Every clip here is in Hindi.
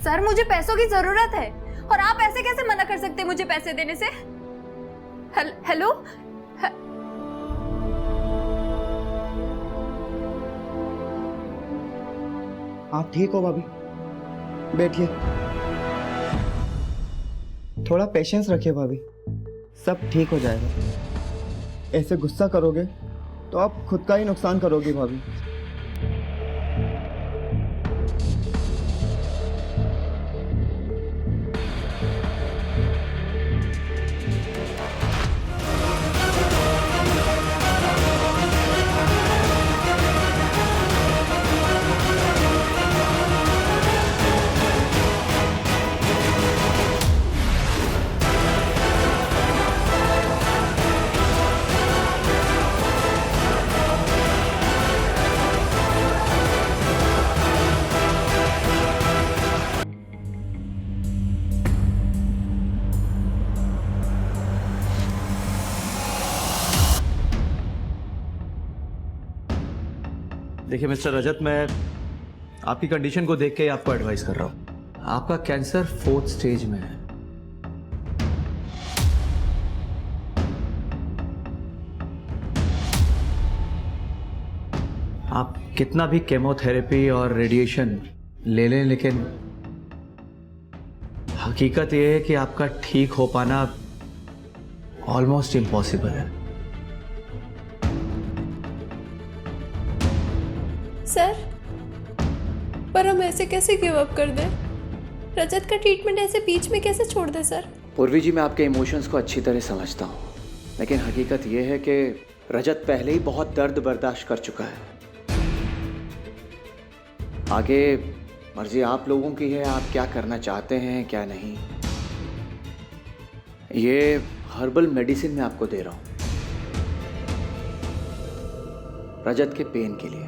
सर मुझे पैसों की जरूरत है और आप ऐसे कैसे मना कर सकते हैं मुझे पैसे देने से? हेलो आप ठीक हो भाभी? बैठिए, थोड़ा पेशेंस रखिए भाभी, सब ठीक हो जाएगा। ऐसे गुस्सा करोगे तो आप खुद का ही नुकसान करोगे भाभी। देखिए मिस्टर रजत, मैं आपकी कंडीशन को देख के ही आपको एडवाइस कर रहा हूं। आपका कैंसर 4th स्टेज में है। आप कितना भी केमोथेरेपी और रेडिएशन ले लें, लेकिन हकीकत यह है कि आपका ठीक हो पाना ऑलमोस्ट इम्पॉसिबल है। सर, पर हम ऐसे कैसे गिव अप कर दें? रजत का ट्रीटमेंट ऐसे बीच में कैसे छोड़ दें सर? पूर्वी जी, मैं आपके इमोशंस को अच्छी तरह समझता हूँ, लेकिन हकीकत यह है कि रजत पहले ही बहुत दर्द बर्दाश्त कर चुका है। आगे मर्जी आप लोगों की है, आप क्या करना चाहते हैं क्या नहीं। ये हर्बल मेडिसिन मैं आपको दे रहा हूँ रजत के पेन के लिए।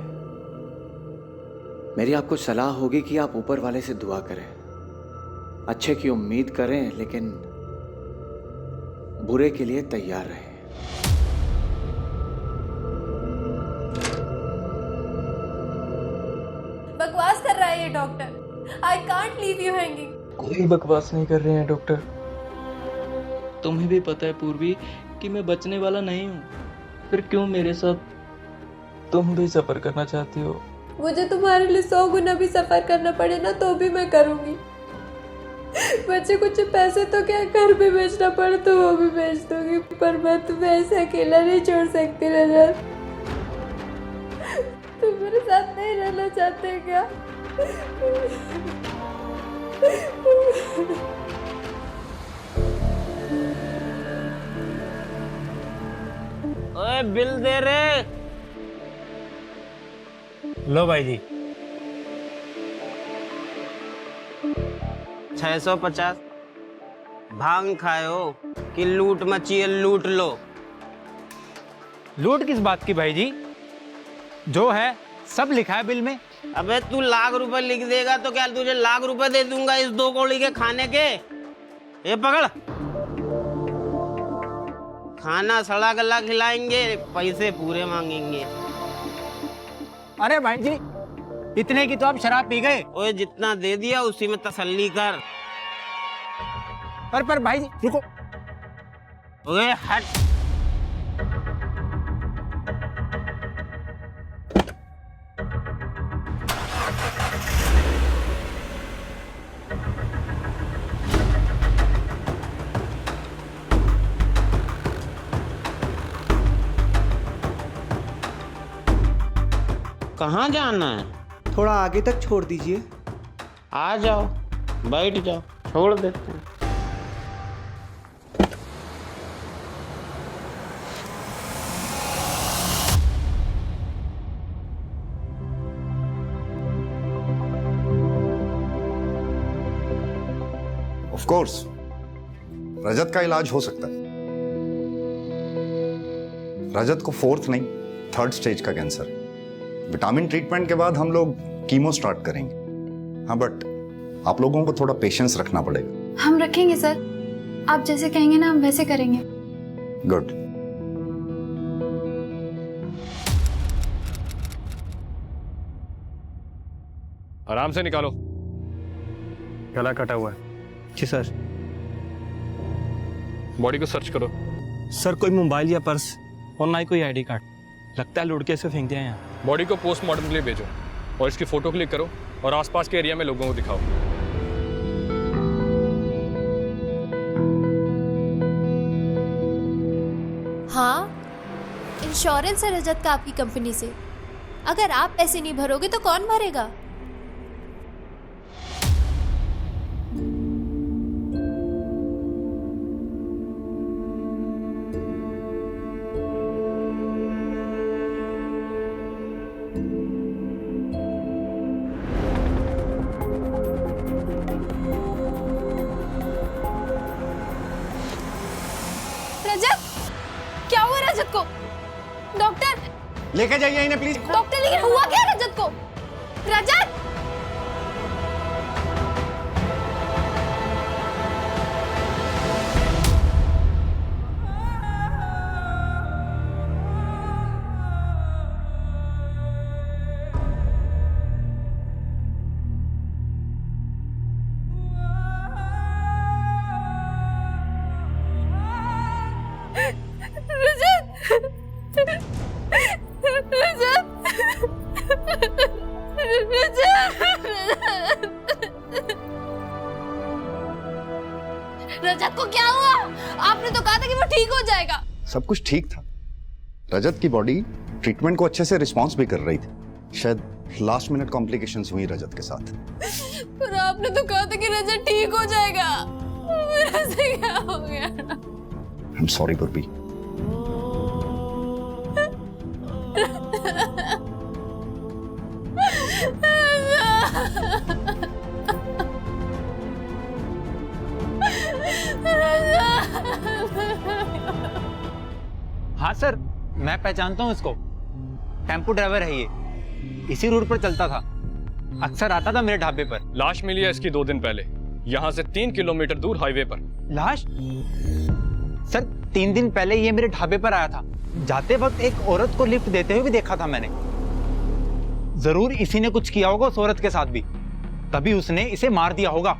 मेरी आपको सलाह होगी कि आप ऊपर वाले से दुआ करें, अच्छे की उम्मीद करें, लेकिन बुरे के लिए तैयार रहें। बकवास कर रहा है ये doctor. I can't leave you hanging. कोई बकवास नहीं कर रहे हैं डॉक्टर। तुम्हें भी पता है पूर्वी कि मैं बचने वाला नहीं हूँ, फिर क्यों मेरे साथ तुम भी सफर करना चाहती हो? मुझे तुम्हारे लिए 100 गुना भी सफर करना पड़े ना तो भी मैं करूंगी। बच्चे कुछ पैसे तो क्या घर पे बेचना पड़े तो वो भी बेच दूंगी, पर मैं तुम्हें ऐसे अकेला नहीं छोड़ सकती रजत। तुम मेरे साथ नहीं रहना चाहते क्या? ओए बिल दे रे। लो भाई जी 650। भांग खाए हो कि लूट मची है? लूट लो। लूट किस बात की भाई जी? जो है सब लिखा है बिल में। अबे तू लाख रुपए लिख देगा तो क्या तुझे लाख रुपए दे दूंगा इस 2 कौड़ी के खाने के? ये पकड़, खाना सड़ा गला खिलाएंगे, पैसे पूरे मांगेंगे। अरे भाई जी, इतने की तो आप शराब पी गए। ओए जितना दे दिया उसी में तसल्ली कर। पर भाई जी रुको। ओए हट। कहाँ जाना है? थोड़ा आगे तक छोड़ दीजिए। आ जाओ, बैठ जाओ, छोड़ देते हैं। ऑफ कोर्स रजत का इलाज हो सकता है। रजत को 4th नहीं 3rd स्टेज का कैंसर। विटामिन ट्रीटमेंट के बाद हम लोग कीमो स्टार्ट करेंगे। हाँ, बट आप लोगों को थोड़ा पेशेंस रखना पड़ेगा। हम रखेंगे सर, आप जैसे कहेंगे ना हम वैसे करेंगे। गुड। आराम से निकालो। गला कटा हुआ है। जी सर। बॉडी को सर्च करो। सर कोई मोबाइल या पर्स और ना ही कोई आईडी कार्ड, लगता है लुढ़के से फेंक दिया यहाँ। बॉडी को पोस्टमार्टम के लिए भेजो और इसकी फोटो क्लिक करो और आसपास के एरिया में लोगों को दिखाओ। हाँ, इंश्योरेंस है रजत का आपकी कंपनी से। अगर आप पैसे नहीं भरोगे तो कौन भरेगा? रजत, क्या हुआ रजत को? डॉक्टर, लेके जाइए इन्हें प्लीज। डॉक्टर लेकिन हुआ क्या रजत को? रजत! रजत को क्या हुआ? आपने तो कहा था कि वो ठीक हो जाएगा। सब कुछ ठीक था। रजत की बॉडी ट्रीटमेंट को अच्छे से रिस्पॉन्स भी कर रही थी। शायद लास्ट मिनट कॉम्प्लिकेशंस हुई रजत के साथ। पर आपने तो कहा था कि रजत ठीक हो जाएगा। मेरे से क्या हो गया? I am sorry Gurbi. हाँ सर, मैं पहचानता हूँ इसको। टेम्पो ड्राइवर है ये, इसी रूट पर चलता था, अक्सर आता था मेरे ढाबे पर। लाश मिली है इसकी 2 दिन पहले, यहाँ से 3 किलोमीटर दूर हाईवे पर। लाश? सर 3 दिन पहले ये मेरे ढाबे पर आया था। जाते वक्त एक औरत को लिफ्ट देते हुए भी देखा था मैंने। जरूर इसी ने कुछ किया होगा उस औरत के साथ भी, तभी उसने इसे मार दिया होगा।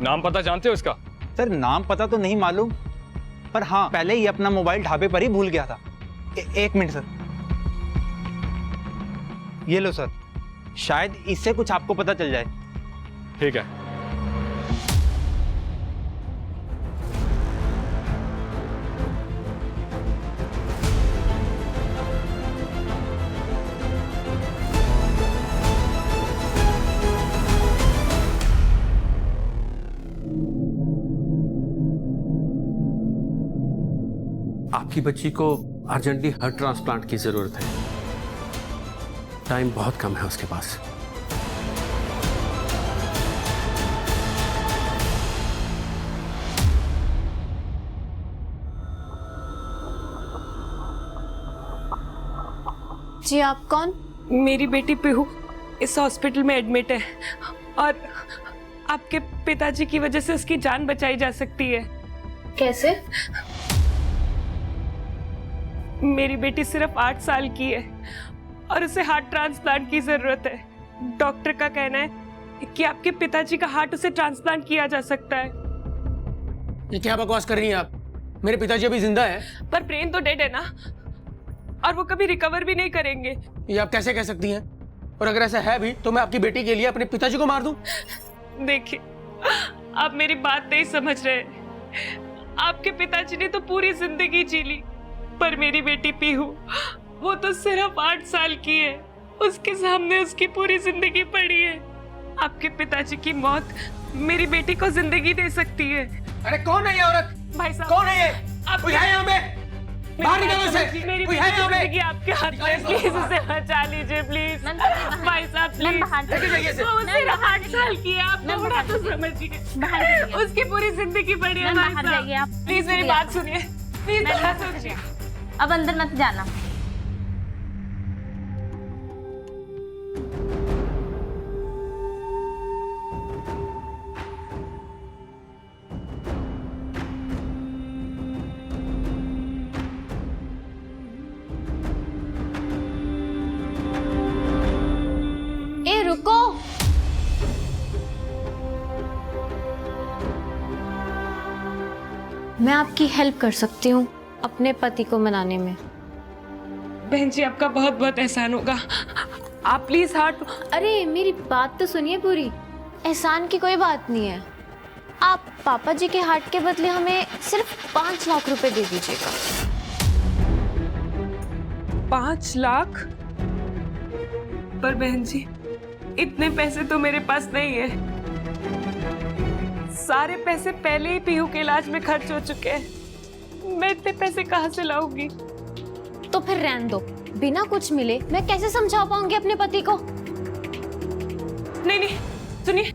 नाम पता जानते हो इसका? सर नाम पता तो नहीं मालूम, पर हाँ पहले ही अपना मोबाइल ढाबे पर ही भूल गया था। एक मिनट सर, ये लो सर, शायद इससे कुछ आपको पता चल जाए। ठीक है। आपकी बच्ची को अर्जेंटली हार्ट ट्रांसप्लांट की जरूरत है। टाइम बहुत कम है उसके पास। जी आप कौन? मेरी बेटी पीहू इस हॉस्पिटल में एडमिट है और आपके पिताजी की वजह से उसकी जान बचाई जा सकती है। कैसे? मेरी बेटी सिर्फ 8 साल की है और उसे हार्ट ट्रांसप्लांट की जरूरत है। डॉक्टर का कहना है कि आपके पिताजी का हार्ट उसे ट्रांसप्लांट किया जा सकता है। ये क्या बकवास कर रही हैं आप? मेरे पिताजी अभी जिंदा है। पर ब्रेन तो डेड है ना, और वो कभी रिकवर भी नहीं करेंगे। ये आप कैसे कह सकती हैं? और अगर ऐसा है भी तो मैं आपकी बेटी के लिए अपने पिताजी को मार दूं? देखिए, आप मेरी बात नहीं समझ रहे। आपके पिताजी ने तो पूरी जिंदगी जी ली, पर मेरी बेटी पीहू, वो तो सिर्फ 8 साल की है। उसके सामने उसकी पूरी जिंदगी पड़ी है। आपके पिताजी की मौत मेरी बेटी को जिंदगी दे सकती है। अरे कौन है ये औरत? भाई साहब, कौन है ये? आप कोई है यहाँ पे? बाहर निकलो इसे। मेरी कोई है यहाँ पे? जिंदगी आपके हाथ में है। प्लीज उसे बचा लीजिए प्लीज। भाई साहब प्लीज। लेके जाइए इसे। वो सिर्फ 8 साल की है, आप थोड़ा तो समझिए। उसकी पूरी जिंदगी पड़ी है भाई साहब। प्लीज मेरी बात सुनिए, प्लीज थोड़ा सोचिए। अब अंदर मत जाना। ए रुको। मैं आपकी हेल्प कर सकती हूँ अपने पति को मनाने में। बहन जी आपका बहुत बहुत एहसान होगा, आप प्लीज हार्ट। अरे मेरी बात तो सुनिए पूरी, एहसान की कोई बात नहीं है। आप पापा जी के हार्ट के बदले हमें सिर्फ 5 लाख रुपए दे दीजिएगा। 5 लाख? पर बहन जी इतने पैसे तो मेरे पास नहीं है, सारे पैसे पहले ही पीहू के इलाज में खर्च हो चुके हैं, मैं इतने पैसे कहाँ से लाऊंगी? तो फिर रहने दो, बिना कुछ मिले मैं कैसे समझा पाऊंगी अपने पति को? नहीं नहीं सुनिए,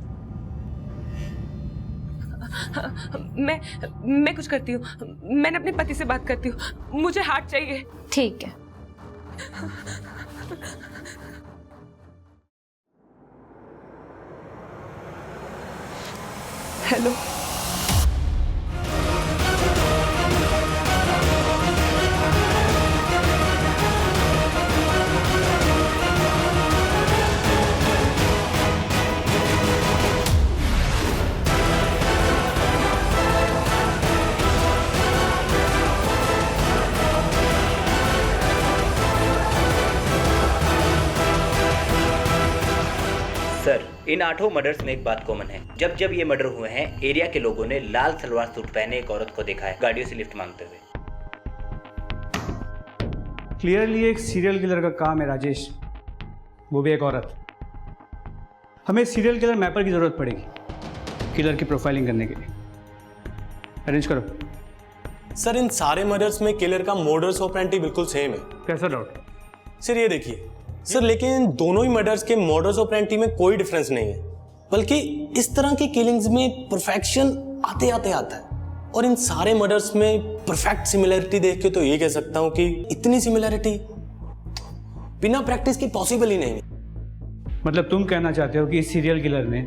मैं कुछ करती हूँ, मैंने अपने पति से बात करती हूँ, मुझे हार्ट चाहिए। ठीक है। हेलो, सर, इन 8 मर्डर्स में एक बात कॉमन है, जब जब ये मर्डर हुए हैं एरिया के लोगों ने लाल सलवार सूट पहने एक औरत को देखा है गाड़ियों से लिफ्ट मांगते हुए। क्लियरली एक सीरियल किलर का काम है राजेश, वो भी एक औरत। हमें सीरियल किलर मैपर की जरूरत पड़ेगी किलर की प्रोफाइलिंग करने के लिए। अरेंज करो। सर इन सारे मर्डर्स में किलर का मोडस ऑपरेंडी बिल्कुल सेम है। कैसा डाउट? सर ये देखिए सर, लेकिन दोनों ही मर्डर्स के मोडस ऑपरेंडी में कोई डिफरेंस नहीं है, बल्कि इस तरह के किलिंग्स में परफेक्शन आते आते आता है। और इन सारे मर्डर्स में परफेक्ट सिमिलरिटी देख के तो ये कह सकता हूं कि इतनी सिमिलरिटी बिना प्रैक्टिस के पॉसिबल ही नहीं। मतलब तुम कहना चाहते हो कि इस सीरियल किलर ने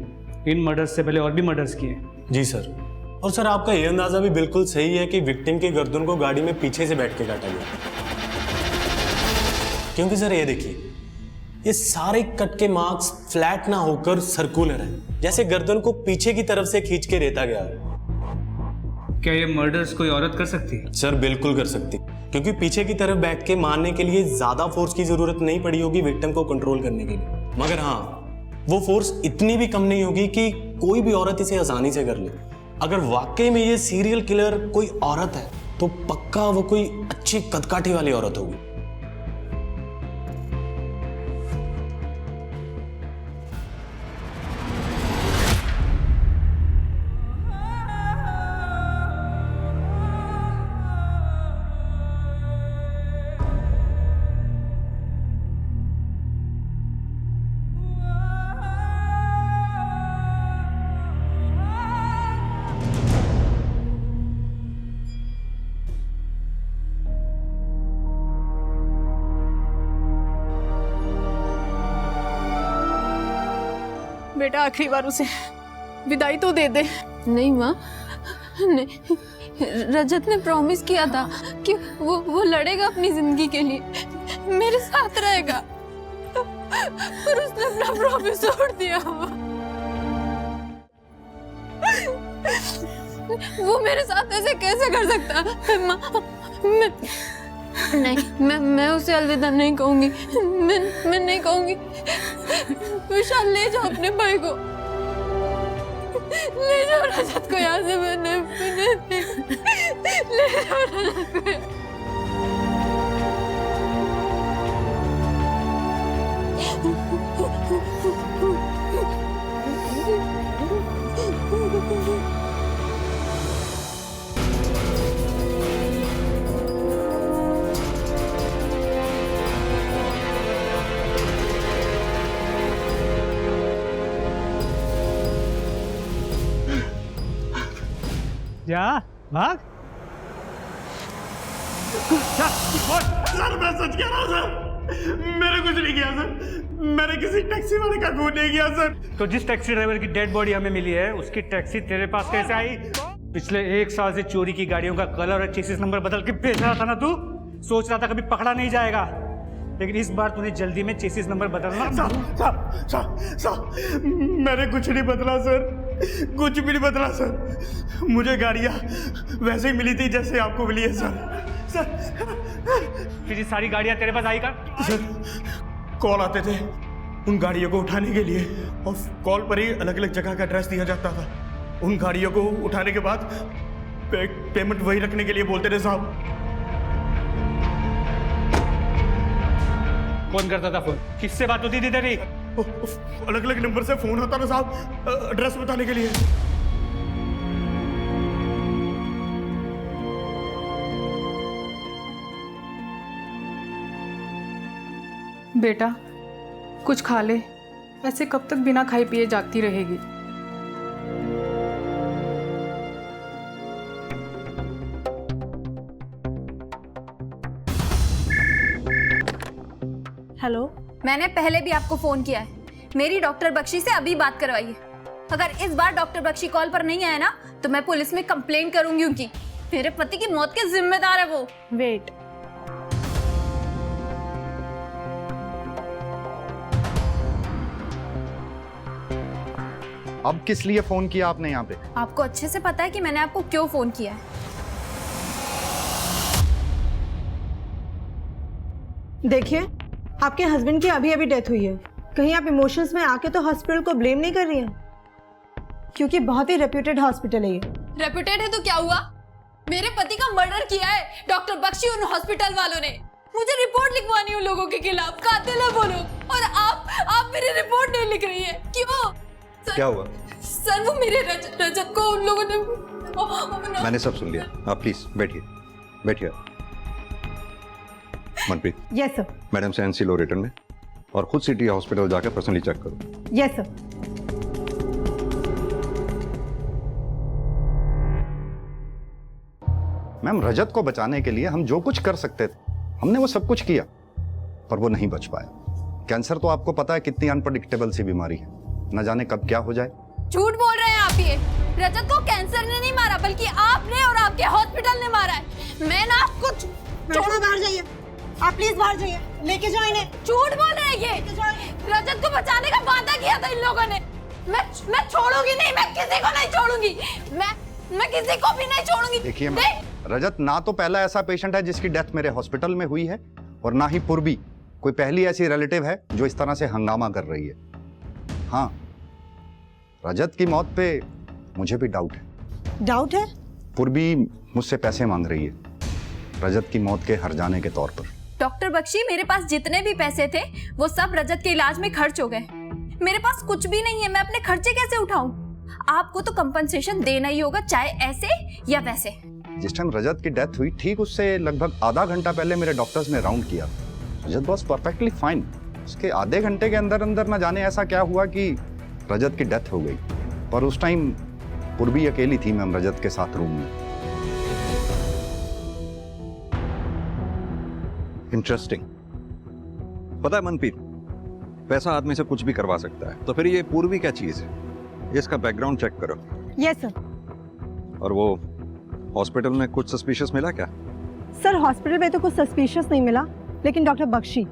इन मर्डर्स से पहले और भी मर्डर्स किए? जी सर। और सर आपका ये अंदाजा भी बिल्कुल सही है कि विक्टिम की गर्दन को गाड़ी में पीछे से बैठ के काटा गया, क्योंकि सर ये देखिए ये सारे कट के मार्क्स फ्लैट ना होकर सर्कुलर है, जैसे गर्दन को पीछे की तरफ से खींच के रेता गया। क्या ये मर्डर्स कोई औरत कर सकती है? सर बिल्कुल कर सकती, क्योंकि पीछे की तरफ बैठ के मारने के लिए ज्यादा फोर्स की जरूरत नहीं पड़ी होगी विक्टिम को कंट्रोल करने के लिए। मगर हाँ, वो फोर्स इतनी भी कम नहीं होगी कि कोई भी औरत इसे आसानी से कर ले। अगर वाकई में ये सीरियल किलर कोई औरत है तो पक्का वो कोई अच्छी कदकाठी वाली औरत होगी। बेटा आखिरी बार उसे विदाई तो दे दे। नहीं माँ, नहीं, रजत ने प्रॉमिस किया था कि वो लड़ेगा अपनी जिंदगी के लिए, मेरे साथ रहेगा, पर उसने अपना प्रॉमिस तोड़ दिया। वो मेरे साथ ऐसे कैसे कर सकता? माँ नहीं, मैं उसे अलविदा नहीं कहूंगी, मैं नहीं कहूंगी। विशाल ले जाओ अपने भाई को, ले जाओ रजत को यहाँ से, मैंने ले जाओ रजत को। जा भाग। सर मैं सच कह रहा हूँ सर, मैंने कुछ नहीं किया सर, मैंने किसी टैक्सी वाले का खून नहीं किया सर। तो जिस टैक्सी ड्राइवर की डेड बॉडी हमें मिली है उसकी टैक्सी तेरे पास कैसे आई? पिछले 1 साल से चोरी की गाड़ियों का कलर और चेसिस नंबर बदल के बेच रहा था ना तू? सोच रहा था कभी पकड़ा नहीं जाएगा, लेकिन इस बार तूने जल्दी में चेसिस नंबर बदलना। सर मैंने कुछ नहीं बदला सर, कुछ भी नहीं बदला सर। मुझे गाड़ियाँ वैसे ही मिली थी जैसे आपको मिली है सर। फिर ये सारी गाड़ियाँ तेरे पास आई कहाँ? सर कॉल आते थे उन गाड़ियों को उठाने के लिए, और कॉल पर ही अलग अलग जगह का एड्रेस दिया जाता था। उन गाड़ियों को उठाने के बाद पेमेंट वही रखने के लिए बोलते थे साहब। कौन करता था फोन? किससे बात होती थी तेरी? अलग अलग नंबर से फोन आता था साहब एड्रेस बताने के लिए। बेटा कुछ खा ले, ऐसे कब तक बिना खाए पिए जागती रहेगी? हेलो, मैंने पहले भी आपको फोन किया है। मेरी डॉक्टर बख्शी से अभी बात करवाइए। अगर इस बार डॉक्टर बख्शी कॉल पर नहीं आया ना तो मैं पुलिस में कंप्लेंट करूंगी उनकी। मेरे पति की मौत के जिम्मेदार है वो। वेट, अब किस लिए फोन किया आपने यहाँ पे? आपको अच्छे से पता है कि मैंने आपको क्यों फोन किया है। देखिए, आपके हस्बैंड की अभी अभी डेथ हुई है। कहीं आप इमोशंस में आके तो हॉस्पिटल को ब्लेम नहीं कर रही हैं? क्योंकि बहुत ही रेप्यूटेड हॉस्पिटल है ये। रेप्यूटेड है तो क्या हुआ? मेरे पति का मर्डर किया है डॉक्टर बख्शी उन हॉस्पिटल वालों ने। मुझे रिपोर्ट लिखवानी उन लोगों के खिलाफ, कातिल है वो लोग। और आप मेरी रिपोर्ट नहीं लिख रही है, क्यों? क्या हुआ? सर वो मेरे रजत को उन लोगों ने। मैंने सब सुन लिया, आप प्लीज बैठिए बैठिए। मनप्रीत। Yes sir. मैडम से एनसी लो रिटर्न में, और खुद सिटी हॉस्पिटल जाकर पर्सनली चेक करो। Yes sir. मैम, रजत को बचाने के लिए हम जो कुछ कर सकते थे हमने वो सब कुछ किया, पर वो नहीं बच पाया। कैंसर तो आपको पता है कितनी अनप्रेडिक्टेबल सी बीमारी है, न जाने कब क्या हो जाए। झूठ बोल रहे हैं आप। ये रजत को कैंसर ने नहीं मारा, बल्कि आपने और आपके हॉस्पिटल ने मारा है। मैं ना कुछ छोड़ो, बाहर जाइए आप, प्लीज बाहर जाइए, लेके जाओ इन्हें। झूठ बोल रहे हैं ये। रजत को बचाने का वादा किया था इन लोगों ने। मैं छोड़ूंगी नहीं, मैं किसी को नहीं छोड़ूंगी। मैं किसी को भी नहीं छोड़ूंगी। देखिए रजत ना तो पहला ऐसा पेशेंट है जिसकी डेथ मेरे हॉस्पिटल में हुई है, और ना ही पूर्वी कोई पहली ऐसी रिलेटिव है जो इस तरह से हंगामा कर रही है। हाँ, रजत की मौत पे मुझे भी डाउट है। डाउट है? पूर्वी मुझसे पैसे मांग रही है रजत की मौत के हर जाने के तौर पर। डॉक्टर बख्शी, मेरे पास जितने भी पैसे थे वो सब रजत के इलाज में खर्च हो गए। मेरे पास कुछ भी नहीं है, मैं अपने खर्चे कैसे उठाऊं? आपको तो कंपनसेशन देना ही होगा, चाहे ऐसे या वैसे। जिस टाइम रजत की डेथ हुई ठीक उससे लगभग आधा घंटा पहले मेरे डॉक्टर्स ने राउंड किया। रजत वाज परफेक्टली फाइन। उसके आधे घंटे के अंदर अंदर न जाने ऐसा क्या हुआ कि रजत की डेथ हो गई। पर उस टाइम पूर्वी अकेली थी मैम रजत के साथ रूम में। इंटरेस्टिंग। पता है मनप्रीत, पैसा आदमी से कुछ भी करवा सकता है, तो फिर ये पूर्वी क्या चीज है? इसका बैकग्राउंड चेक करो। Yes sir. और वो हॉस्पिटल में कुछ सस्पिशियस मिला क्या? सर हॉस्पिटल में तो कुछ सस्पिशियस नहीं मिला, लेकिन डॉक्टर बख्शी,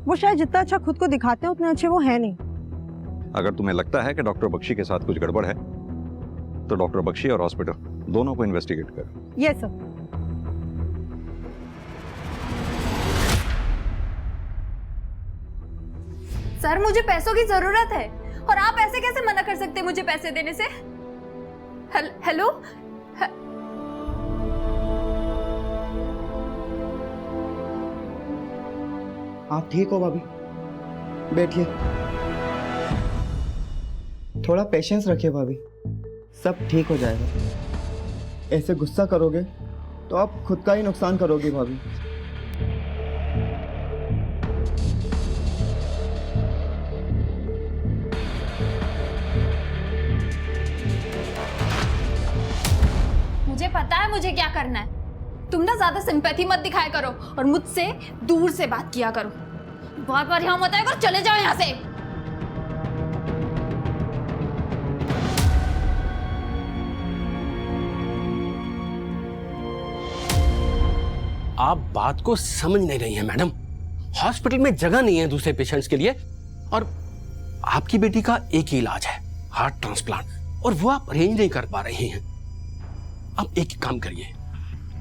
वो शायद जितना अच्छा खुद को दिखाते हैं उतने अच्छे वो है नहीं। अगर तुम्हें लगता है कि डॉक्टर बख्शी के साथ कुछ गड़बड़ है तो डॉक्टर बख्शी और हॉस्पिटल दोनों को इन्वेस्टिगेट करो। Yes sir. सर मुझे पैसों की जरूरत है, और आप ऐसे कैसे मना कर सकते हैं मुझे पैसे देने से? हेलो, आप ठीक हो भाभी? बैठिए, थोड़ा पेशेंस रखिए भाभी, सब ठीक हो जाएगा। ऐसे गुस्सा करोगे तो आप खुद का ही नुकसान करोगे भाभी। मुझे पता है मुझे क्या करना है। तुम ना ज्यादा सिंपैथी मत दिखाया करो और मुझसे दूर से बात किया करो। बार बार यहाँ मत आया करो, चले जाओ यहाँ से। आप बात को समझ नहीं रही हैं मैडम। हॉस्पिटल में जगह नहीं है दूसरे पेशेंट्स के लिए, और आपकी बेटी का एक ही इलाज है, हार्ट ट्रांसप्लांट। और वो आप अरेंज नहीं कर पा रहे हैं। आप एक काम करिए,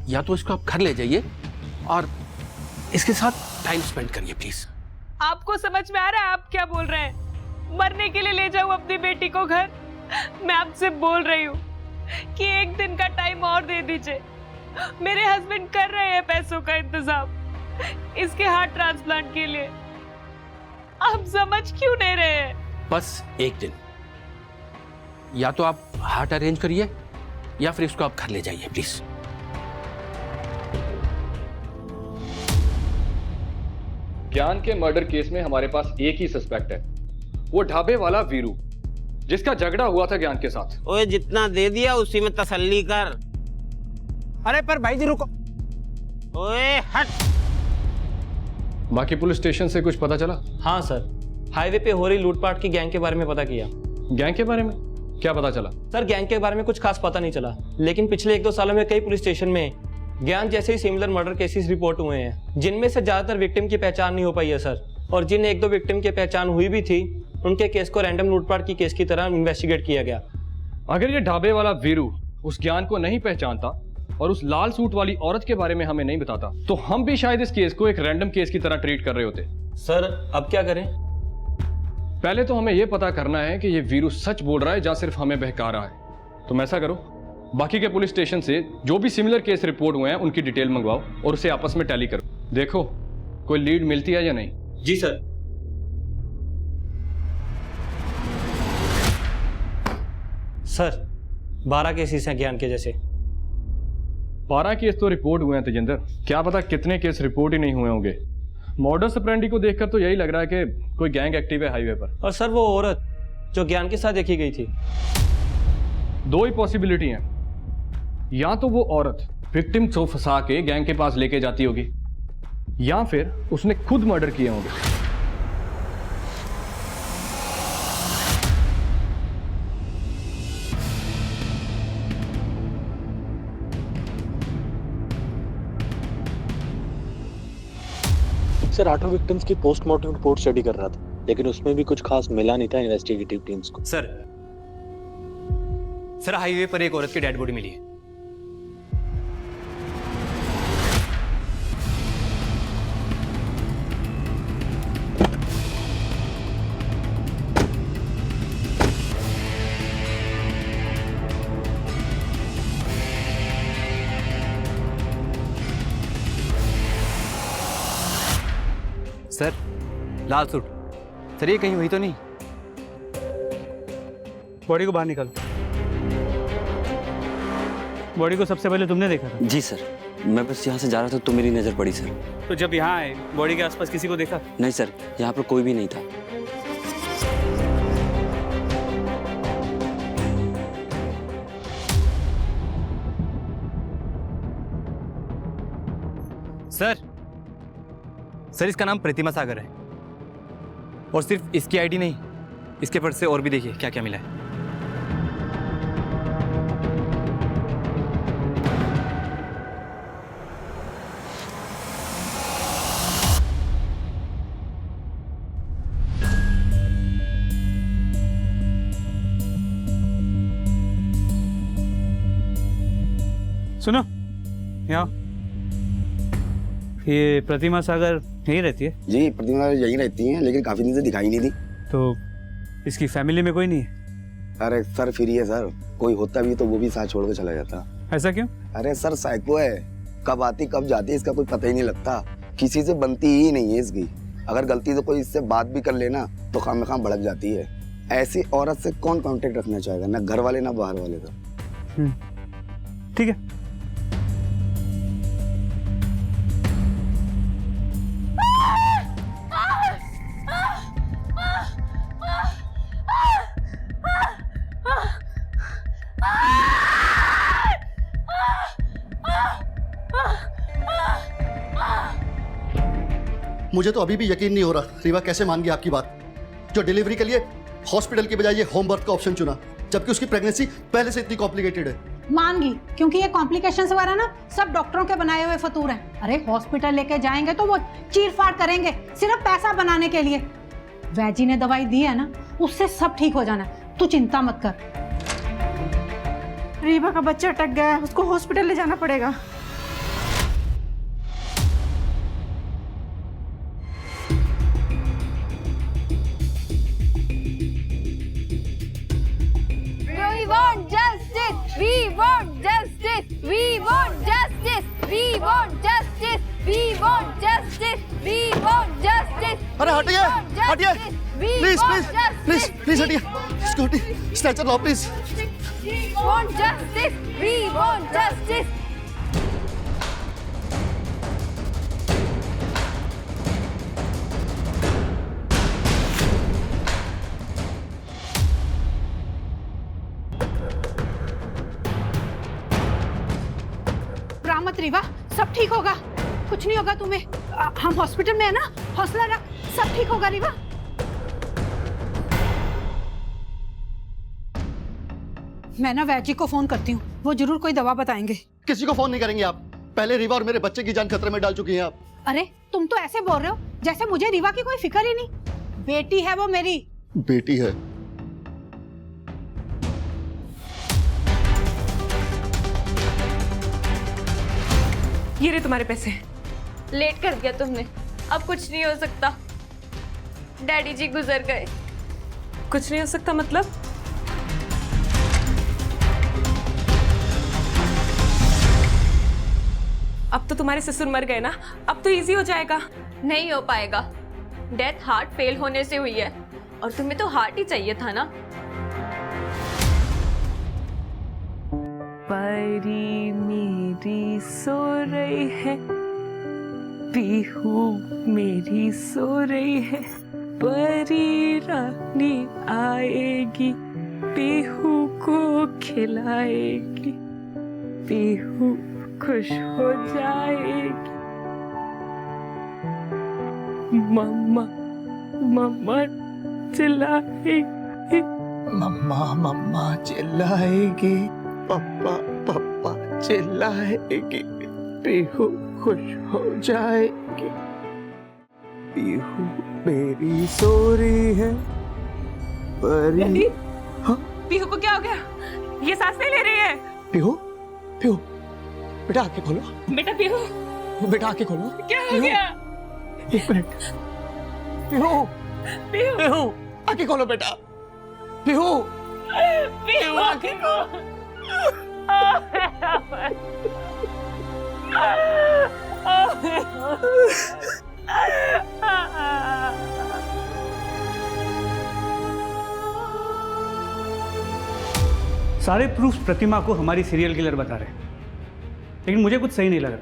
या तो इसको आप घर ले जाइए और इसके साथ टाइम स्पेंड करिए प्लीज। आपको समझ में आ रहा है आप क्या बोल रहे हैं? मरने के लिए ले जाऊं अपनी बेटी को घर? मैं आपसे बोल रही हूँ कि एक दिन का टाइम और दे दीजिए। मेरे हस्बैंड कर रहे हैं पैसों का इंतजाम इसके हार्ट ट्रांसप्लांट के लिए। आप समझ क्यों नहीं रहे हैं? बस एक दिन, या तो आप हार्ट अरेंज करिए या फिर इसको आप घर ले जाइए प्लीज। ज्ञान के मर्डर केस में हमारे पास एक ही सस्पेक्ट है, वो ढाबे वाला वीरू, जिसका झगड़ा हुआ था ज्ञान के साथ। ओए जितना दे दिया उसी में तसल्ली कर। अरे पर भाई जी रुको। ओए हट। बाकी पुलिस स्टेशन से कुछ पता चला? हाँ सर, हाईवे पे हो रही लूटपाट की गैंग के बारे में पता किया। गैंग के बारे में क्या पता चला? सर गैंग के बारे में कुछ खास पता नहीं चला, लेकिन पिछले 1-2 सालों में कई पुलिस स्टेशन में ज्ञान जैसे ही सिमिलर मर्डर केसेस रिपोर्ट हुए हैं, जिनमें से ज्यादातर विक्टिम की पहचान नहीं हो पाई है सर। और जिन 1-2 विक्टिम की पहचान हुई भी थी, उनके केस को रैंडम लूटपाट की केस की तरह इन्वेस्टिगेट किया गया। अगर ये ढाबे वाला वीरू उस ज्ञान को नहीं पहचानता और उस लाल सूट वाली औरत के बारे में हमें नहीं बताता, तो हम भी शायद इस केस को एक रैंडम केस की तरह ट्रीट कर रहे होते। सर अब क्या करें? पहले तो हमें यह पता करना है कि ये वीरू सच बोल रहा है या सिर्फ हमें बहका रहा है। तुम ऐसा करो, बाकी के पुलिस स्टेशन से जो भी सिमिलर केस रिपोर्ट हुए हैं उनकी डिटेल मंगवाओ और उसे आपस में टैली करो। देखो कोई लीड मिलती है या नहीं। जी सर। सर 12 केसेस हैं ज्ञान के जैसे। 12 केस तो रिपोर्ट हुए हैं तेजिंदर, क्या पता कितने केस रिपोर्ट ही नहीं हुए होंगे। मॉडस ऑपरेंडी को देखकर तो यही लग रहा है कि कोई गैंग एक्टिव है हाईवे पर। और सर वो औरत जो ज्ञान के साथ देखी गई थी? 2 ही पॉसिबिलिटी हैं, या तो वो औरत विक्टिम को फंसा के गैंग के पास लेके जाती होगी, या फिर उसने खुद मर्डर किए होंगे। सर 8 विक्टिम्स की पोस्टमार्टम रिपोर्ट स्टडी कर रहा था, लेकिन उसमें भी कुछ खास मिला नहीं था इन्वेस्टिगेटिव टीम्स को। सर हाईवे पर एक औरत की डेड बॉडी मिली है। सर लाल सूट, सर ये कहीं हुई तो नहीं? बॉडी को बाहर निकाल। बॉडी को सबसे पहले तुमने देखा था? जी सर, मैं बस यहाँ से जा रहा था तो मेरी नज़र पड़ी सर। तो जब यहाँ आए बॉडी के आसपास किसी को देखा? नहीं सर, यहाँ पर कोई भी नहीं था। सर इसका नाम प्रतिमा सागर है, और सिर्फ इसकी आईडी नहीं, इसके पर्स से और भी देखिए क्या क्या मिला है। सुनो यहाँ, ये प्रतिमा सागर यहीं रहती है? जी प्रतिमा यहीं रहती हैं, लेकिन काफी दिन से दिखाई नहीं दी। तो इसकी फैमिली में कोई नहीं है? अरे सर फ्री है सर, कोई होता भी तो वो भी साथ छोड़ के चला जाता। ऐसा क्यों? अरे सर साइको है, कब आती कब जाती है इसका कोई पता ही नहीं लगता, किसी से बनती ही नहीं है इसकी। अगर गलती से कोई इससे बात भी कर लेना तो खामखाम भड़क जाती है। ऐसी औरत से कौन कांटेक्ट रखना चाहेगा, ना घर वाले ना बाहर वाले। तो ठीक है। मुझे तो अभी भी यकीन नहीं हो रहा रीवा कैसे मान गई आपकी बात, जो डिलीवरी के लिए हॉस्पिटल की बजाय ये होम बर्थ का ऑप्शन चुना, जबकि उसकी प्रेगनेंसी पहले से इतनी कॉम्प्लिकेटेड है। मान गई, क्योंकि ये कॉम्प्लिकेशंस वगैरह ना सब डॉक्टरों के बनाए हुए फतूर हैं। अरे हॉस्पिटल लेके जाएंगे तो वो चीर फाड़ करेंगे सिर्फ पैसा बनाने के लिए। वैजी ने दवाई दी है ना, उससे सब ठीक हो जाना है, तू चिंता मत कर। रीवा का बच्चा अटक गया है, उसको हॉस्पिटल ले जाना पड़ेगा। We want justice. We want justice. We want justice. We want justice. We want justice. We want justice. अरे हटिए, हटिए, प्लीज प्लीज प्लीज प्लीज हटिए, स्कूटी स्ट्रेचर लाओ please. We want justice. We want justice. मत रीवा, सब ठीक होगा, कुछ नहीं होगा तुम्हें। हम हॉस्पिटल में है ना, हौसला रख, सब ठीक होगा रीवा। मैं ना वैद जी को फोन करती हूँ, वो जरूर कोई दवा बताएंगे। किसी को फोन नहीं करेंगे आप, पहले रीवा और मेरे बच्चे की जान खतरे में डाल चुकी हैं आप। अरे तुम तो ऐसे बोल रहे हो जैसे मुझे रीवा की कोई फिक्र ही नहीं। बेटी है वो मेरी। बेटी है? ये रहे तुम्हारे पैसे। लेट कर दिया तुमने, अब कुछ नहीं हो सकता। डैडी जी गुजर गए। कुछ नहीं हो सकता मतलब? अब तो तुम्हारे ससुर मर गए ना, अब तो इजी हो जाएगा। नहीं हो पाएगा, डेथ हार्ट फेल होने से हुई है और तुम्हें तो हार्ट ही चाहिए था ना। परी मेरी सो रही है, पीहू मेरी सो रही है, परी रानी आएगी, पीहू को खिलाएगी, पीहू खुश हो जाएगी। मम्मा मम्मा चिल्लाएगी, मम्मा मम्मा चिल्लाएगी, पापा पापा चिल्लाएगी, पीहू खुश हो जाएगी, पीहू मेरी सो रही है, परी। हाँ? पीहू को क्या हो गया? ये सांस नहीं ले रही है। पीहू पीहू बेटा आंखें खोलो। बेटा पीहू, बेटा आंखें खोलो। क्या हो गया? एक मिनट। पीहू पीहू आंखें खोलो बेटा। पीहू पीहू आंखें खोलो। सारे प्रूफ्स प्रतिमा को हमारी सीरियल किलर बता रहे हैं, लेकिन मुझे कुछ सही नहीं लग रहा।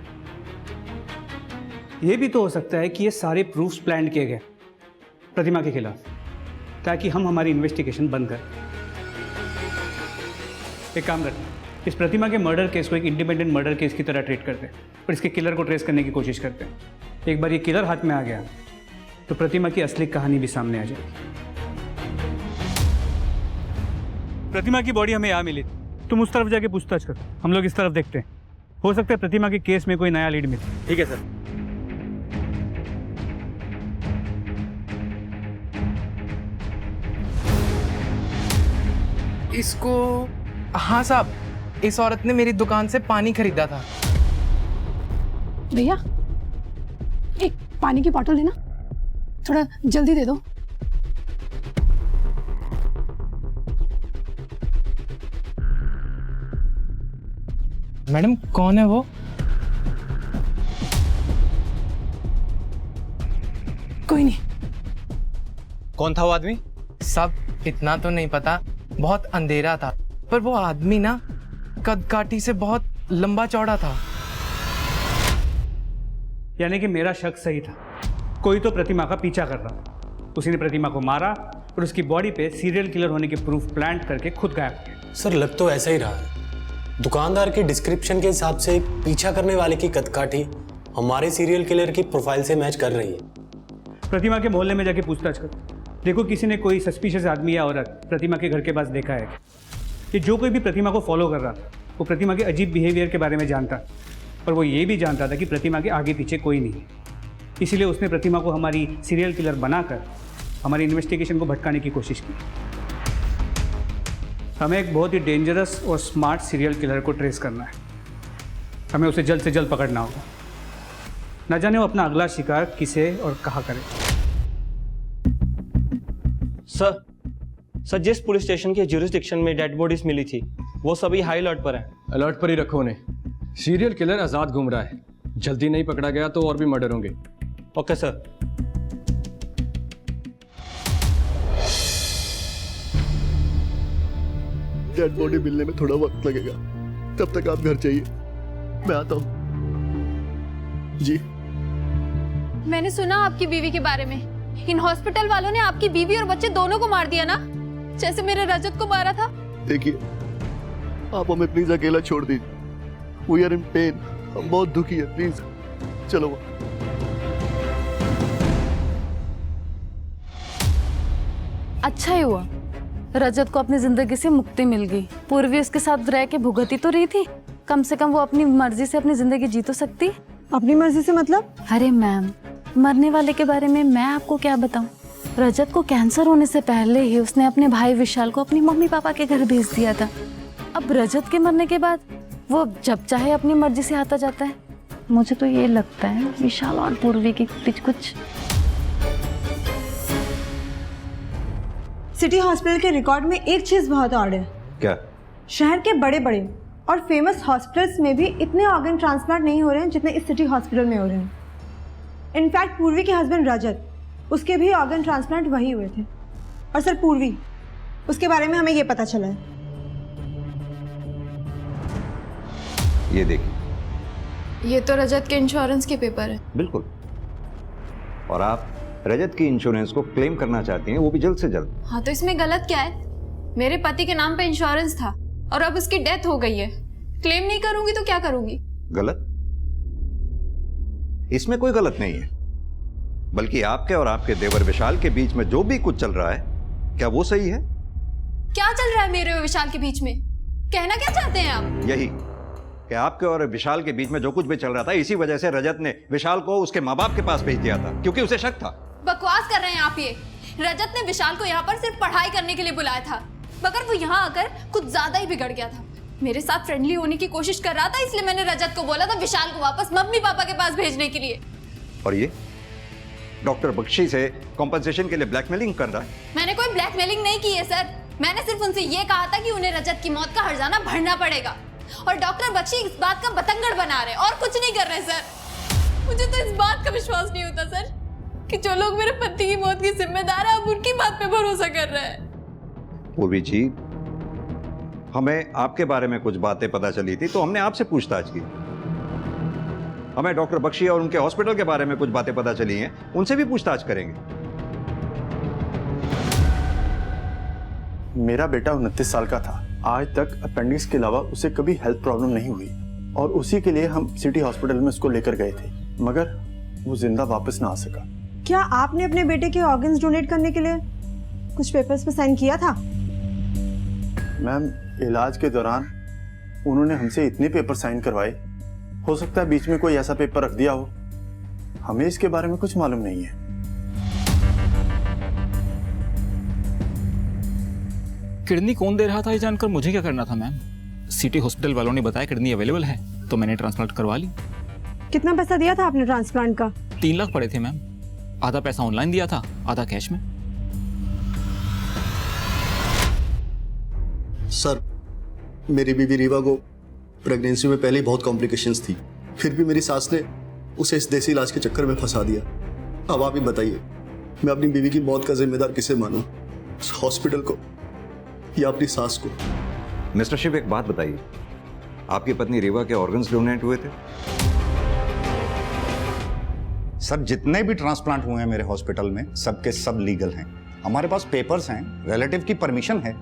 यह भी तो हो सकता है कि ये सारे प्रूफ्स प्लान किए गए प्रतिमा के खिलाफ, ताकि हम हमारी इन्वेस्टिगेशन बंद करें। एक काम करते हैं, इस प्रतिमा के मर्डर केस को एक इंडिपेंडेंट मर्डर केस की तरह ट्रीट करते हैं और इसके किलर को ट्रेस करने की कोशिश करते हैं। एक बार ये किलर हाथ में आ गया तो प्रतिमा की असली कहानी भी सामने आ जाएगी। प्रतिमा की बॉडी हमें यहाँ मिली, तुम उस तरफ जाके पूछताछ करो, हम लोग इस तरफ देखते हैं। हो सकता है प्रतिमा के केस में कोई नया लीड मिले। ठीक है सर। इसको, हाँ साहब, इस औरत ने मेरी दुकान से पानी खरीदा था। भैया एक पानी की बोतल देना, थोड़ा जल्दी दे दो। मैडम कौन है वो? कोई नहीं। कौन था वो आदमी? सब इतना तो नहीं पता, बहुत अंधेरा था, पर वो आदमी ना कद काठी से बहुत लंबा चौड़ा था। यानी कि मेरा शक सही था, कोई तो प्रतिमा का पीछा कर रहा था। उसी ने प्रतिमा को मारा और उसकी बॉडी पे सीरियल किलर होने के प्रूफ प्लांट करके खुद गायब किया। सर लग तो ऐसा ही रहा है। दुकानदार के डिस्क्रिप्शन के हिसाब से पीछा करने वाले की कदकाठी हमारे सीरियल किलर की प्रोफाइल से मैच कर रही है। प्रतिमा के मोहल्ले में जाके पूछताछ करो, देखो किसी ने कोई सस्पिशियस आदमी या औरत प्रतिमा के घर के पास देखा है कि जो कोई भी प्रतिमा को फॉलो कर रहा था वो प्रतिमा के अजीब बिहेवियर के बारे में जानता, और वो ये भी जानता था कि प्रतिमा के आगे पीछे कोई नहीं है। इसीलिए उसने प्रतिमा को हमारी सीरियल किलर बनाकर हमारी इन्वेस्टिगेशन को भटकाने की कोशिश की। हमें एक बहुत ही डेंजरस और स्मार्ट सीरियल किलर को ट्रेस करना है। हमें उसे जल्द से जल्द पकड़ना होगा। न जाने वो अपना अगला शिकार किसे और कहाँ करे। सर जिस पुलिस स्टेशन के ज्यूरिसडिक्शन में डेड बॉडीज मिली थी वो सभी हाई अलर्ट पर हैं। अलर्ट पर ही रखो उन्हें। सीरियल किलर आजाद घूम रहा है, जल्दी नहीं पकड़ा गया तो और भी मर्डर होंगे। Okay sir. डेड बॉडी मिलने में थोड़ा वक्त लगेगा, तब तक आप घर जाइए, मैं आता हूँ। जी मैंने सुना आपकी बीवी के बारे में। इन हॉस्पिटल वालों ने आपकी बीवी और बच्चे दोनों को मार दिया ना, जैसे मेरे रजत को मारा था। देखिए, आप हमें प्लीज अकेला छोड़ दीजिए। वी आर इन पेन, हम बहुत दुखी है, प्लीज चलो। अच्छा ही हुआ रजत को अपनी जिंदगी से मुक्ति मिल गई। पूर्वी उसके साथ रह के भुगती तो रही थी, कम से कम वो अपनी मर्जी से अपनी जिंदगी जी तो सकती। अपनी मर्जी से मतलब? अरे मैम, मरने वाले के बारे में मैं आपको क्या बताऊं। रजत को कैंसर होने से पहले ही उसने अपने भाई विशाल को अपनी मम्मी पापा के घर भेज दिया था। अब रजत के मरने के बाद वो जब चाहे अपनी मर्जी से आता जाता है। मुझे तो ये लगता है विशाल और पूर्वी के बीच कुछ। सिटी हॉस्पिटल के रिकॉर्ड में एक चीज बहुत ऑड है। क्या? शहर के बड़े बड़े और फेमस हॉस्पिटल्स में भी इतने ऑर्गन ट्रांसप्लांट नहीं हो रहे हैं जितने इस सिटी हॉस्पिटल में हो रहे हैं। इनफैक्ट पूर्वी के हस्बैंड रजत, उसके भी ऑर्गन ट्रांसप्लांट वही हुए थे। और सर पूर्वी, उसके बारे में हमें ये पता चला है। ये देखिए, ये तो रजत के इंश्योरेंस के पेपर है। बिल्कुल। और आप रजत की इंश्योरेंस को क्लेम करना चाहती हैं, वो भी जल्द से जल्द। हाँ तो इसमें गलत क्या है? मेरे पति के नाम पे इंश्योरेंस था और अब उसकी डेथ हो गई है। क्लेम नहीं करूंगी तो क्या करूंगी? गलत? इसमें कोई गलत नहीं है, बल्कि आपके और आपके देवर विशाल के बीच में जो भी कुछ चल रहा है, क्या वो सही है? क्या चल रहा है मेरे और विशाल के बीच में? कहना क्या चाहते हैं आप? यही कि आपके और विशाल के बीच में जो कुछ भी चल रहा था, इसी वजह से रजत ने विशाल को उसके माँ बाप के पास भेज दिया था, क्योंकि उसे शक था। बकवास कर रहे हैं आप। ये रजत ने विशाल को यहाँ पर सिर्फ पढ़ाई करने के लिए बुलाया था, मगर वो यहाँ आकर कुछ ज्यादा ही बिगड़ गया था। मेरे साथ फ्रेंडली होने की कोशिश कर रहा था, इसलिए मैंने रजत को बोला था विशाल को वापस मम्मी पापा के पास भेजने के लिए। और ये डॉक्टर बख्शी से कॉम्पनसेशन के लिए ब्लैकमेलिंग कर रहा है। मैंने कोई ब्लैकमेलिंग नहीं की है सर। मैंने सिर्फ उनसे ये कहा था कि उन्हें रजत की मौत का हर्जाना भरना पड़ेगा, और डॉक्टर बख्शी इस बात का बतंगड़ बना रहे और कुछ नहीं कर रहे सर। मुझे तो इस बात का विश्वास नहीं होता सर कि जो लोग मेरे पति की मौत के जिम्मेदार है अब उनकी बात पे भरोसा कर रहे हैं। पूर्वी जी, हमें आपके बारे में कुछ बातें पता चली थी तो हमने आपसे पूछताछ की। हमें डॉक्टर बख्शी और उनके हॉस्पिटल के बारे में कुछ बातें पता चली हैं, उनसे भी पूछताछ करेंगे। मेरा बेटा 29 साल का था। आज तक अपेंडिक्स के अलावा उसे कभी हेल्थ प्रॉब्लम नहीं हुई, और उसी के लिए हम सिटी हॉस्पिटल में उसको लेकर गए थे, मगर वो जिंदा वापस ना आ सका। क्या आपने अपने बेटे के ऑर्गन्स डोनेट करने के लिए कुछ पेपर्स पे साइन किया था? मैम, इलाज के दौरान उन्होंने हमसे इतने पेपर साइन करवाए, हो सकता है बीच में कोई ऐसा पेपर रख दिया हो। हमें इसके बारे में कुछ मालूम नहीं है। किडनी कौन दे रहा था ये जानकर मुझे क्या करना था मैम? सिटी हॉस्पिटल वालों ने बताया किडनी अवेलेबल है तो मैंने ट्रांसप्लांट करवा ली। कितना पैसा दिया था आपने ट्रांसप्लांट का? 3 लाख पड़े थे मैम। आधा पैसा ऑनलाइन दिया था, आधा कैश में। सर, मेरी बीवी रीवा को प्रेगनेंसी में पहले ही बहुत कॉम्प्लिकेशंस थी, फिर भी मेरी सास ने उसे इस देसी इलाज के चक्कर में फंसा दिया। अब आप ही बताइए, मैं अपनी बीवी की मौत का जिम्मेदार किसे मानूं? हॉस्पिटल को या अपनी सास को? मिस्टर शिव, एक बात बताइए, आपकी पत्नी रीवा के ऑर्गन्स डोनेट हुए थे? सर, जितने भी ट्रांसप्लांट हुए हैं मेरे हॉस्पिटल में, सबके सब लीगल हैं। हमारे पास पेपर्स हैं, रिलेटिव की परमिशन है।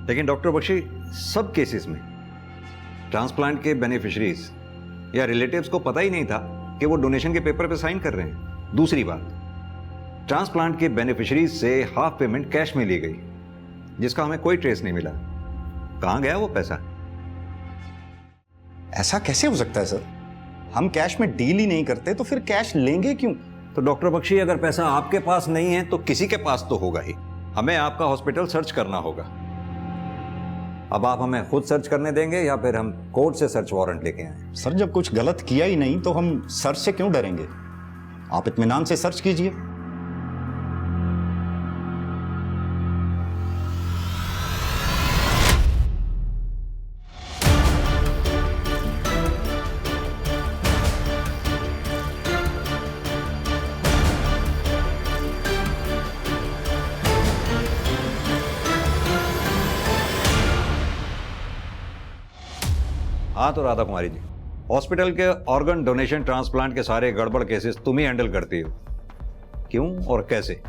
लेकिन डॉक्टर बख्शी, सब केसेस में ट्रांसप्लांट के बेनिफिशरीज या रिलेटिव्स को पता ही नहीं था कि वो डोनेशन के पेपर पे साइन कर रहे हैं। दूसरी बात, ट्रांसप्लांट के बेनिफिशरीज से हाफ पेमेंट कैश में ली गई, जिसका हमें कोई ट्रेस नहीं मिला। कहां गया वो पैसा? ऐसा कैसे हो सकता है सर? हम कैश में डील ही नहीं करते तो फिर कैश लेंगे क्यों? तो डॉक्टर बख्शी, अगर पैसा आपके पास नहीं है तो किसी के पास तो होगा ही। हमें आपका हॉस्पिटल सर्च करना होगा। अब आप हमें खुद सर्च करने देंगे या फिर हम कोर्ट से सर्च वारंट लेके आए? सर जब कुछ गलत किया ही नहीं तो हम सर्च से क्यों डरेंगे? आप इत्मीनान से सर्च कीजिए। हाँ तो राधा कुमारी जी, हॉस्पिटल के ऑर्गन डोनेशन ट्रांसप्लांट के सारे गड़बड़ केसेस तुम ही हैंडल करती हो, क्यों और कैसे?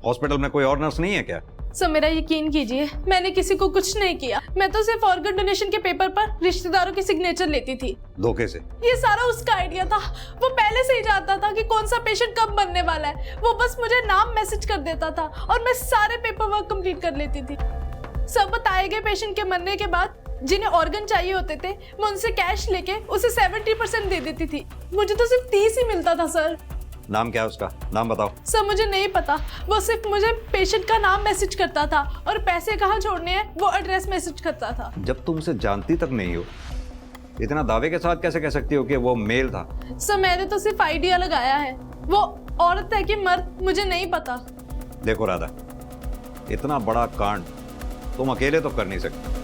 हॉस्पिटल में कोई और नर्स नहीं है क्या? सर मेरा यकीन कीजिए, मैंने किसी को कुछ नहीं किया। मैं तो सिर्फ ऑर्गन डोनेशन के पेपर पर रिश्तेदारों की सिग्नेचर लेती थी। धोखे से? ये सारा उसका आइडिया था। वो पहले से ही जानता था कि कौन सा पेशेंट कब बनने वाला है। वो बस मुझे नाम मैसेज कर देता था और मैं सारे पेपर वर्क कंप्लीट कर लेती थी। सब बताए गए पेशेंट के मरने के बाद जिन्हें ऑर्गन चाहिए होते थे, मैं उनसे कैश लेके उसे 70% दे देती थी। मुझे तो सिर्फ 30 ही मिलता था सर। नाम क्या है उसका? नाम बताओ। सर मुझे नहीं पता, वो सिर्फ मुझे पेशेंट का नाम मैसेज करता था और पैसे कहाँ छोड़ने हैं वो एड्रेस मैसेज करता था। जब तुम उसे जानती तक नहीं हो, इतना दावे के साथ कैसे कह सकती हो कि वो मेल था? सर मैंने तो सिर्फ आइडिया लगाया है। वो औरत है कि मर्द मुझे नहीं पता। देखो राधा, इतना बड़ा कांड तुम अकेले तो कर नहीं सकते।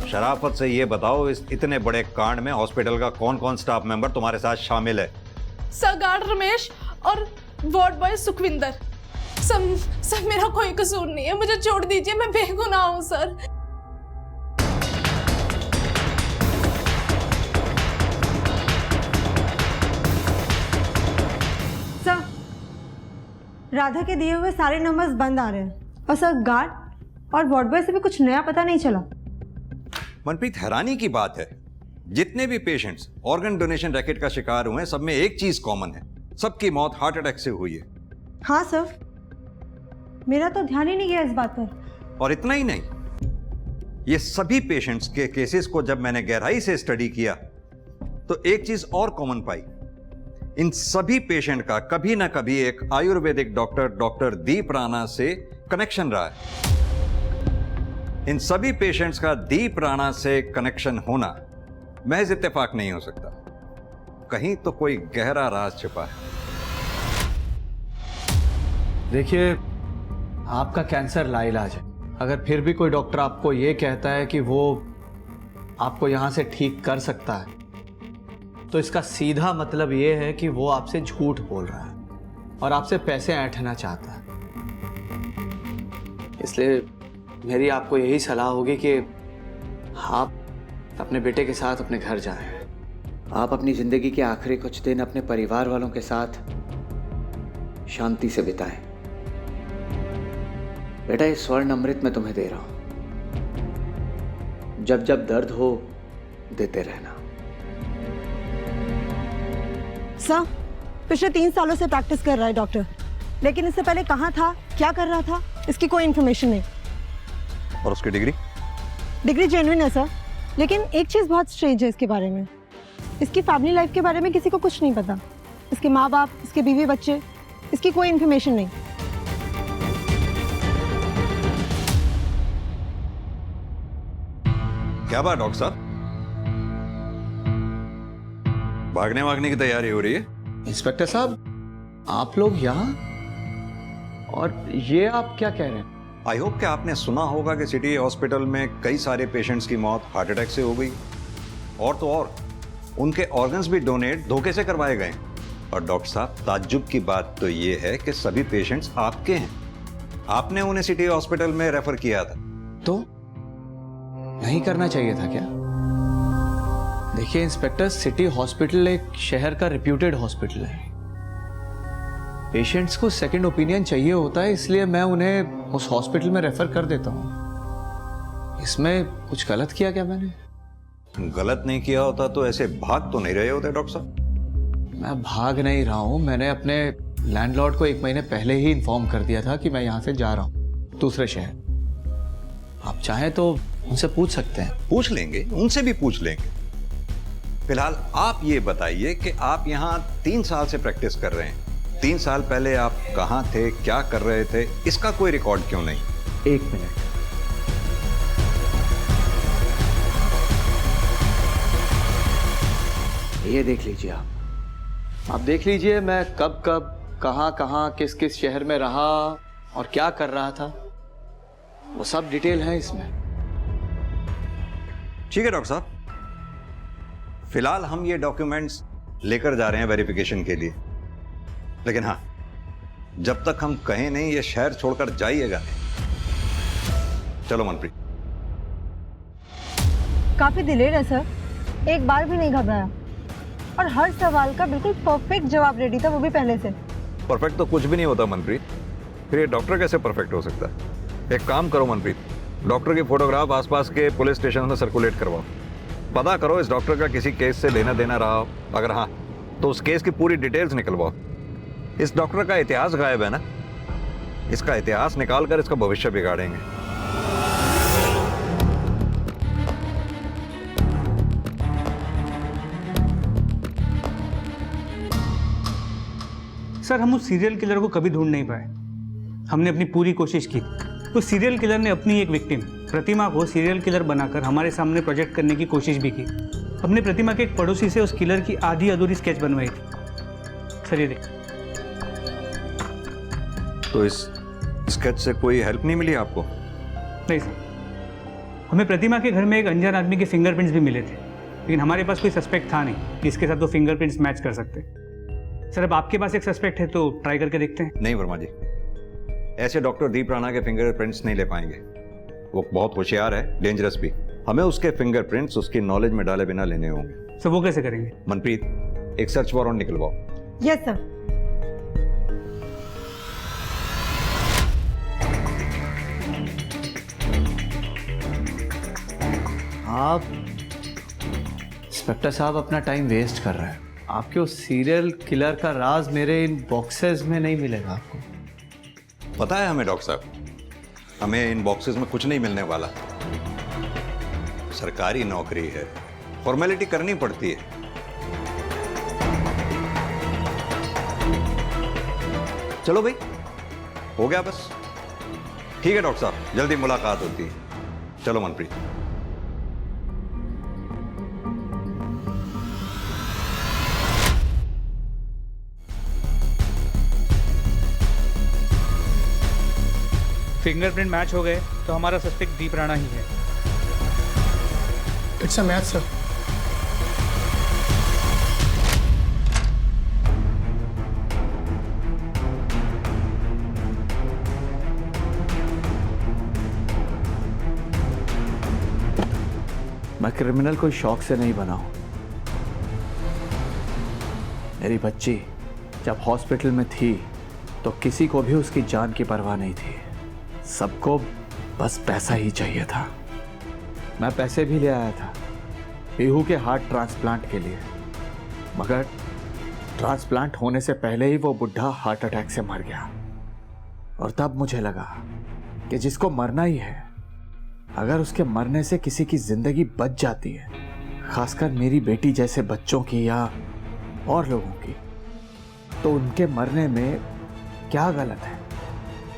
शराफत से ये बताओ, इस इतने बड़े कांड में हॉस्पिटल का कौन कौन स्टाफ मेंबर तुम्हारे साथ शामिल है? सर गार्ड रमेश और वार्ड बॉय सुखविंदर। सर मेरा कोई कसूर नहीं है, मुझे छोड़ दीजिए, मैं बेगुनाह हूँ सर। सर राधा के दिए हुए सारे नंबर्स बंद आ रहे हैं और सर गार्ड और वार्ड बॉय से भी कुछ नया पता नहीं चला। मनप्रीत, हैरानी की बात है, जितने भी पेशेंट्स ऑर्गन डोनेशन रैकेट का शिकार हुए हैं, सब में एक चीज कॉमन है, सबकी मौत हार्ट अटैक से हुई है। हाँ सर, मेरा तो ध्यान ही नहीं गया इस बात पर। और इतना ही नहीं, ये सभी पेशेंट्स के केसेस को जब मैंने गहराई से स्टडी किया तो एक चीज और कॉमन पाई। इन सभी पेशेंट का कभी ना कभी एक आयुर्वेदिक डॉक्टर दीप राणा से कनेक्शन रहा है। इन सभी पेशेंट्स का दीप राणा से कनेक्शन होना महज इत्तेफाक नहीं हो सकता, कहीं तो कोई गहरा राज छिपा है। देखिए, आपका कैंसर लाइलाज है। अगर फिर भी कोई डॉक्टर आपको ये कहता है कि वो आपको यहां से ठीक कर सकता है, तो इसका सीधा मतलब ये है कि वो आपसे झूठ बोल रहा है और आपसे पैसे ऐंठना चाहता है। इसलिए मेरी आपको यही सलाह होगी कि आप अपने बेटे के साथ अपने घर जाएं। आप अपनी जिंदगी के आखिरी कुछ दिन अपने परिवार वालों के साथ शांति से बिताएं। बेटा, ये स्वर्ण अमृत मैं तुम्हें दे रहा हूं, जब जब दर्द हो देते रहना। सर पिछले 3 सालों से प्रैक्टिस कर रहा है डॉक्टर, लेकिन इससे पहले कहाँ था, क्या कर रहा था, इसकी कोई इन्फॉर्मेशन नहीं। और उसकी डिग्री जेन्युइन है सर, लेकिन एक चीज़ बहुत स्ट्रेंज है इसके बारे में। इसकी फैमिली लाइफ के बारे में किसी को कुछ नहीं पता। इसके माँ बाप, इसके बीवी बच्चे, इसकी कोई इन्फॉर्मेशन नहीं। क्या बात डॉक्टर साहब, भागने की तैयारी हो रही है? इंस्पेक्टर साहब, आप लोग यहाँ, और ये आप क्या कह रहे हैं? आई होप कि आपने सुना होगा कि सिटी हॉस्पिटल में कई सारे पेशेंट्स की मौत हार्ट अटैक से हो गई, और तो और उनके ऑर्गन्स भी डोनेट धोखे से करवाए गए। और डॉक्टर साहब, ताज्जुब की बात तो ये है कि सभी पेशेंट्स आपके हैं, आपने उन्हें सिटी हॉस्पिटल में रेफर किया था। तो नहीं करना चाहिए था क्या? देखिए इंस्पेक्टर, सिटी हॉस्पिटल एक शहर का रिप्यूटेड हॉस्पिटल है। पेशेंट्स को सेकंड ओपिनियन चाहिए होता है, इसलिए मैं उन्हें उस हॉस्पिटल में रेफर कर देता हूँ। इसमें कुछ गलत किया क्या मैंने? गलत नहीं किया होता तो ऐसे भाग तो नहीं रहे होते डॉक्टर साहब। मैं भाग नहीं रहा हूँ, मैंने अपने लैंडलॉर्ड को 1 महीने पहले ही इन्फॉर्म कर दिया था कि मैं यहाँ से जा रहा हूँ दूसरे शहर। आप चाहें तो उनसे पूछ सकते हैं। पूछ लेंगे, उनसे भी पूछ लेंगे। फिलहाल आप ये बताइए कि आप यहाँ 3 साल से प्रैक्टिस कर रहे हैं, 3 साल पहले आप कहाँ थे, क्या कर रहे थे, इसका कोई रिकॉर्ड क्यों नहीं? 1 मिनट। ये देख लीजिए आप देख लीजिए मैं कब कब कहाँ कहाँ किस किस शहर में रहा और क्या कर रहा था, वो सब डिटेल है इसमें। ठीक है डॉक्टर साहब, फिलहाल हम ये डॉक्यूमेंट्स लेकर जा रहे हैं वेरिफिकेशन के लिए, लेकिन हाँ, जब तक हम कहें नहीं ये शहर छोड़कर जाइएगा नहीं। चलो मनप्रीत। काफी दिलेर है सर, एक बार भी नहीं घबराया और हर सवाल का बिल्कुल परफेक्ट जवाब रेडी था, वो भी पहले से। परफेक्ट तो कुछ भी नहीं होता मनप्रीत, फिर ये डॉक्टर कैसे परफेक्ट हो सकता है? एक काम करो मनप्रीत, डॉक्टर की फोटोग्राफ आसपास के पुलिस स्टेशन में सर्कुलेट करवाओ, पता करो इस डॉक्टर का किसी केस से लेना देना रहा हो, अगर हाँ तो उस केस की पूरी डिटेल्स निकलवाओ। इस डॉक्टर का इतिहास गायब है ना, इसका इतिहास निकालकर इसका भविष्य बिगाड़ेंगे। सर हम उस सीरियल किलर को कभी ढूंढ नहीं पाए। हमने अपनी पूरी कोशिश की। उस सीरियल किलर ने अपनी एक विक्टिम प्रतिमा को सीरियल किलर बनाकर हमारे सामने प्रोजेक्ट करने की कोशिश भी की। हमने प्रतिमा के एक पड़ोसी से उस किलर की आधी अधूरी स्केच बनवाई थी। सर ये देख। तो इस स्केच से कोई हेल्प नहीं मिली आपको? नहीं सर, हमें प्रतिमा के घर में एक अनजान आदमी के फिंगरप्रिंट्स भी मिले थे, लेकिन हमारे पास कोई सस्पेक्ट था नहीं कि इसके साथ वो फिंगरप्रिंट्स मैच कर सकते। सर अब आपके पास एक सस्पेक्ट है तो ट्राई करके देखते हैं। नहीं वर्मा जी, ऐसे डॉक्टर दीप राणा के फिंगरप्रिंट्स नहीं ले पाएंगे। वो बहुत होशियार है, डेंजरस भी। हमें उसके फिंगरप्रिंट्स उसकी नॉलेज में डाले बिना लेने होंगे। सर वो कैसे करेंगे? मनप्रीत, एक सर्च वारंट निकलवाओ। Yes sir. आप इंस्पेक्टर साहब अपना टाइम वेस्ट कर रहे हैं। आपके उस सीरियल किलर का राज मेरे इन बॉक्सेस में नहीं मिलेगा आपको। पता है हमें डॉक्टर साहब, हमें इन बॉक्सेस में कुछ नहीं मिलने वाला। सरकारी नौकरी है, फॉर्मेलिटी करनी पड़ती है। चलो भाई, हो गया बस। ठीक है डॉक्टर साहब, जल्दी मुलाकात होती है। चलो मनप्रीत। फिंगरप्रिंट मैच हो गए तो हमारा सस्पेक्ट दीप राणा ही है। It's a match sir. मैं क्रिमिनल कोई शौक से नहीं बना हूं। मेरी बच्ची जब हॉस्पिटल में थी तो किसी को भी उसकी जान की परवाह नहीं थी। सबको बस पैसा ही चाहिए था। मैं पैसे भी ले आया था पीहू के हार्ट ट्रांसप्लांट के लिए, मगर ट्रांसप्लांट होने से पहले ही वो बुढ़ा हार्ट अटैक से मर गया। और तब मुझे लगा कि जिसको मरना ही है, अगर उसके मरने से किसी की जिंदगी बच जाती है, खासकर मेरी बेटी जैसे बच्चों की या और लोगों की, तो उनके मरने में क्या गलत है।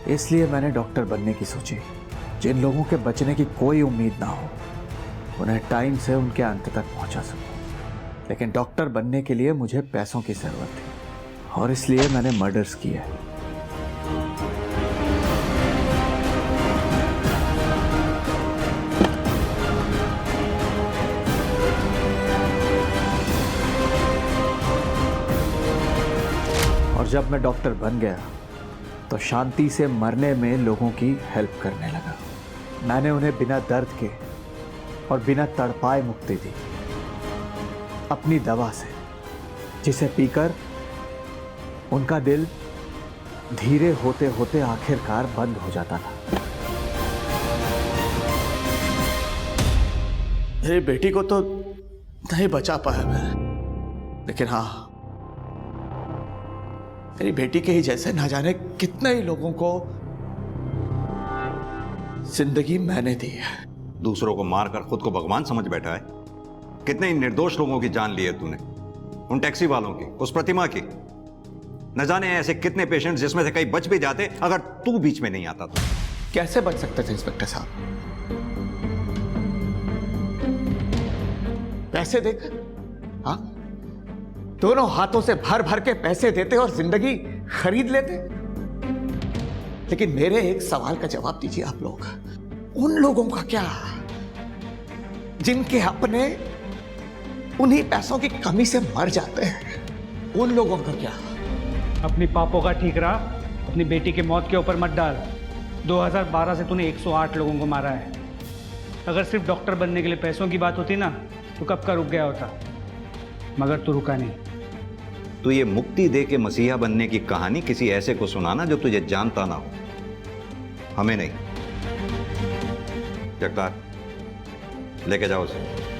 इसलिए मैंने डॉक्टर बनने की सोची। जिन लोगों के बचने की कोई उम्मीद ना हो, उन्हें टाइम से उनके अंत तक पहुंचा सकूं। लेकिन डॉक्टर बनने के लिए मुझे पैसों की जरूरत थी और इसलिए मैंने मर्डर्स किए। और जब मैं डॉक्टर बन गया तो शांति से मरने में लोगों की हेल्प करने लगा। मैंने उन्हें बिना दर्द के और बिना तड़पाए मुक्ति दी, अपनी दवा से, जिसे पीकर उनका दिल धीरे होते होते आखिरकार बंद हो जाता था। मेरी बेटी को तो नहीं बचा पाया मैं, लेकिन हाँ, मेरी बेटी के ही जैसे ना जाने कितने ही लोगों को जिंदगी मैंने दी है। दूसरों को मारकर खुद को भगवान समझ बैठा है। कितने ही निर्दोष लोगों की जान ली है तूने, उन टैक्सी वालों की, उस प्रतिमा की। न जाने ऐसे कितने पेशेंट्स जिसमें से कई बच भी जाते अगर तू बीच में नहीं आता तो। कैसे बच सकते थे इंस्पेक्टर साहब? पैसे देकर? हाँ, दोनों हाथों से भर भर के पैसे देते और जिंदगी खरीद लेते। लेकिन मेरे एक सवाल का जवाब दीजिए आप लोग, उन लोगों का क्या जिनके अपने उन्हीं पैसों की कमी से मर जाते हैं? उन लोगों का क्या? अपनी पापों का ठीक रहा, अपनी बेटी की मौत के ऊपर मत डाल। 2012 से तूने 108 लोगों को मारा है। अगर सिर्फ डॉक्टर बनने के लिए पैसों की बात होती ना तो कब का रुक गया होता, मगर तू रुका नहीं। तो ये मुक्ति दे के मसीहा बनने की कहानी किसी ऐसे को सुनाना जो तुझे जानता ना हो, हमें नहीं। जगतार, लेके जाओ उसे।